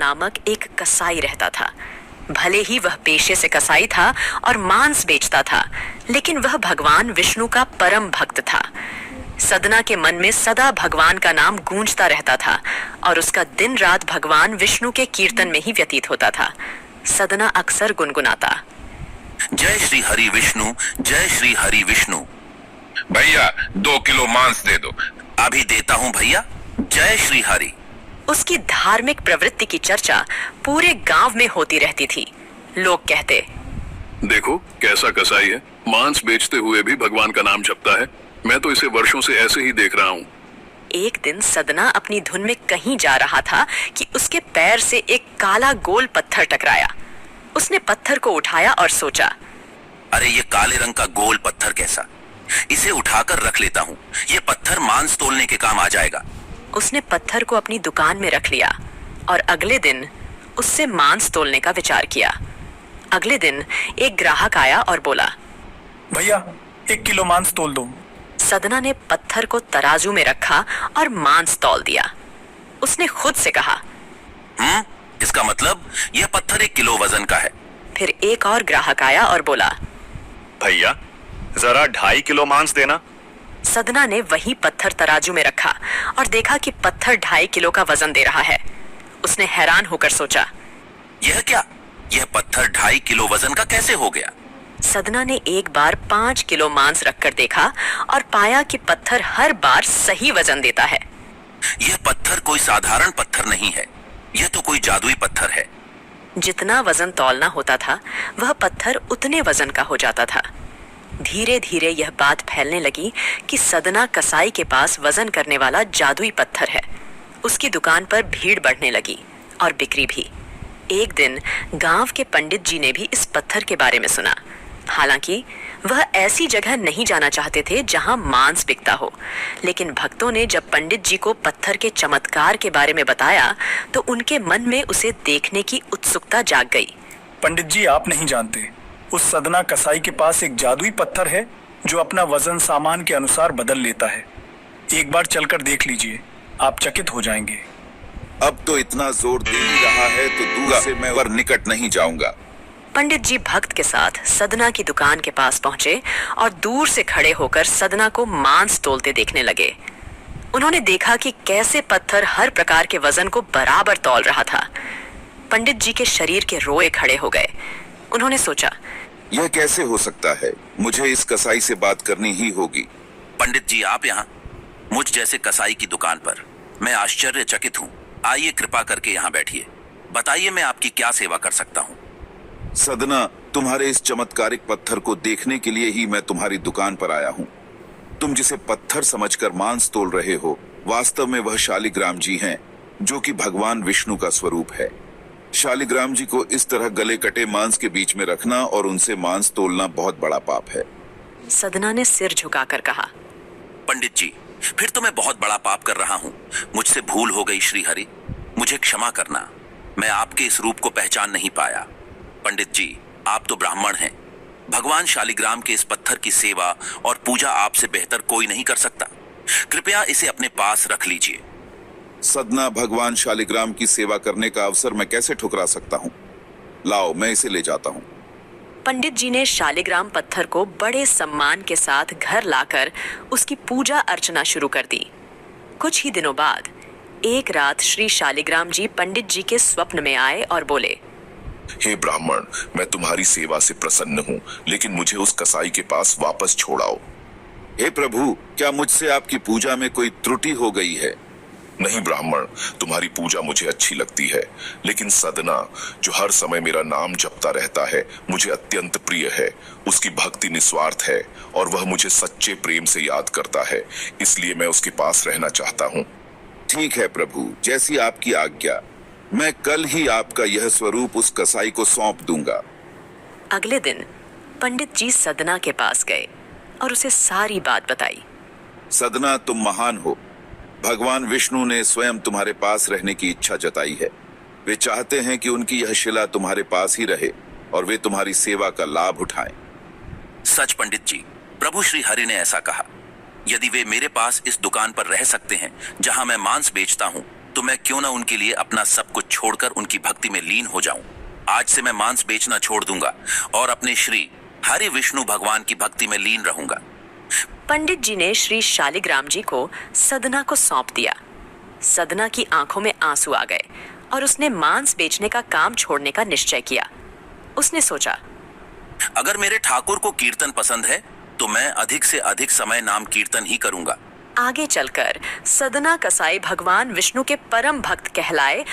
नामक एक कसाई रहता था। भले ही वह पेशे से कसाई था और मांस बेचता था, लेकिन वह भगवान विष्णु का परम भक्त था। सदना के मन में सदा भगवान का नाम गूंजता रहता था और उसका दिन रात भगवान विष्णु के कीर्तन में ही व्यतीत होता था। सदना अक्सर गुनगुनाता, जय श्री हरि विष्णु, जय श्री हरि विष्णु। भैया 2 किलो मांस दे दो। अभी देता हूँ भैया, जय श्री हरि। उसकी धार्मिक प्रवृत्ति की चर्चा पूरे गांव में होती रहती थी। लोग कहते, देखो कैसा कसाई है, मांस बेचते हुए भी भगवान का नाम जपता है। मैं तो इसे वर्षों से ऐसे ही देख रहा हूँ। एक दिन सदना अपनी धुन में कहीं जा रहा था कि उसके पैर से एक काला गोल पत्थर टकराया। उसने पत्थर को उठाया और सोचा, अरे ये काले रंग का गोल पत्थर कैसा, इसे उठाकर रख लेता हूँ, ये पत्थर मांस तोलने के काम आ जाएगा। उसने पत्थर को अपनी दुकान में रख लिया और अगले दिन उससे मांस तोलने का विचार किया। अगले दिन एक ग्राहक आया और बोला, भैया 1 किलो मांस तोल दो। सदना ने पत्थर को तराजू में रखा और मांस तौल दिया। उसने खुद से कहा, इसका मतलब यह पत्थर 1 किलो वजन का है। फिर एक और ग्राहक आया और बोला, भैया जरा 2.5 किलो मांस देना। सदना ने वही पत्थर तराजू में रखा और देखा कि पत्थर 2.5 किलो का वजन दे रहा है। उसने हैरान होकर सोचा, यह क्या, यह पत्थर 2.5 किलो वजन का कैसे हो गया? सदना ने एक बार 5 किलो मांस रखकर देखा और पाया कि पत्थर हर बार सही वजन देता है। यह पत्थर कोई साधारण पत्थर नहीं है, यह तो कोई जादुई पत्थर है। जितना वजन तौलना होता था वह पत्थर उतने वजन का हो जाता था। धीरे धीरे यह बात फैलने लगी कि सदना कसाई के पास वजन करने वाला जादुई पत्थर है। उसकी दुकान पर भीड़ बढ़ने लगी और बिक्री भी। एक दिन गांव के पंडित जी ने भी इस पत्थर के बारे में सुना। हालांकि वह ऐसी जगह नहीं जाना चाहते थे जहां मांस बिकता हो, लेकिन भक्तों ने जब पंडित जी को पत्थर के चमत्कार के बारे में बताया तो उनके मन में उसे देखने की उत्सुकता जाग गई। पंडित जी, आप नहीं जानते, उस सदना कसाई के पास एक जादुई पत्थर है जो अपना वजन सामान के अनुसार बदल लेता है। एक बार चलकर देख लीजिए, आप चकित हो जाएंगे। अब तो इतना जोर दे ही रहा है तो दूर से मैं और निकट नहीं जाऊंगा। पंडित जी भक्त के साथ सदना की दुकान के पास पहुंचे और दूर से खड़े होकर सदना को मांस तोलते देखने लगे। उन्होंने देखा कि कैसे पत्थर हर प्रकार के वजन को बराबर तौल रहा था। पंडित जी के शरीर के रोए खड़े हो गए। उन्होंने सोचा, यह कैसे हो सकता है, मुझे इस कसाई से बात करनी ही होगी। पंडित जी आप यहाँ, मुझ जैसे कसाई की दुकान पर, मैं आश्चर्यचकित हूँ। आइए कृपा करके यहाँ बैठिए, बताइए मैं आपकी क्या सेवा कर सकता हूँ। सदना, तुम्हारे इस चमत्कारिक पत्थर को देखने के लिए ही मैं तुम्हारी दुकान पर आया हूँ। तुम जिसे पत्थर समझकर मांस तोल रहे हो, वास्तव में वह शालिग्राम जी हैं, जो कि भगवान विष्णु का स्वरूप है। शालिग्राम जी को इस तरह गले कटे मांस के बीच में रखना और उनसे मांस तोलना बहुत बड़ा पाप है। सदना ने सिर झुकाकर कहा, पंडित जी फिर तो मैं बहुत बड़ा पाप कर रहा हूँ, मुझसे भूल हो गई श्री हरि, मुझे क्षमा करना, मैं आपके इस रूप को पहचान नहीं पाया। पंडित जी आप तो ब्राह्मण हैं, भगवान शालिग्राम के इस पत्थर की सेवा और पूजा आपसे बेहतर कोई नहीं कर सकता, कृपया इसे अपने पास रख लीजिए। सदना, भगवान शालिग्राम की सेवा करने का अवसर मैं कैसे ठुकरा सकता हूँ? लाओ मैं इसे ले जाता हूँ। पंडित जी ने शालिग्राम पत्थर को बड़े सम्मान के साथ घर लाकर उसकी पूजा अर्चना शुरू कर दी। कुछ ही दिनों बाद एक रात श्री शालिग्राम जी पंडित जी के स्वप्न में आए और बोले, हे ब्राह्मण, मैं तुम्हारी सेवा से प्रसन्न हूँ, लेकिन मुझे उस कसाई के पास वापस छोड़ाओ। हे प्रभु, क्या मुझसे आपकी पूजा में कोई त्रुटि हो गई है? नहीं ब्राह्मण, तुम्हारी पूजा मुझे अच्छी लगती है, लेकिन सदना जो हर समय मेरा नाम जपता रहता है मुझे अत्यंत प्रिय है। उसकी भक्ति निस्वार्थ है और वह मुझे सच्चे प्रेम से याद करता है, इसलिए मैं उसके पास रहना चाहता हूँ। ठीक है प्रभु, जैसी आपकी आज्ञा। मैं कल ही आपका यह स्वरूप उस कसाई को सौंप दूंगा। अगले दिन पंडित जी सदना के पास गए और उसे सारी बात बताई। सदना, तुम महान हो। भगवान विष्णु ने स्वयं तुम्हारे पास रहने की इच्छा जताई है। वे चाहते हैं कि उनकी यह शिला तुम्हारे पास ही रहे और वे तुम्हारी सेवा का लाभ उठाएं। सच पंडित जी, प्रभु श्री हरि ने ऐसा कहा। यदि वे मेरे पास इस दुकान पर रह सकते हैं जहां मैं मांस बेचता हूं, तो मैं क्यों ना उनके लिए अपना सब कुछ छोड़कर उनकी भक्ति में लीन हो जाऊं। आज से मैं मांस बेचना छोड़ दूंगा और अपने श्री हरि विष्णु भगवान की भक्ति में लीन रहूंगा। पंडित जी ने श्री शालिग्राम जी को सदना को सौंप दिया। सदना की आंखों में आंसू आ गए और उसने मांस बेचने का काम छोड़ने का निश्चय किया। उसने सोचा, अगर मेरे ठाकुर को कीर्तन पसंद है तो मैं अधिक से अधिक समय नाम कीर्तन ही करूंगा। आगे चलकर सदना कसाई भगवान विष्णु के परम भक्त कहलाए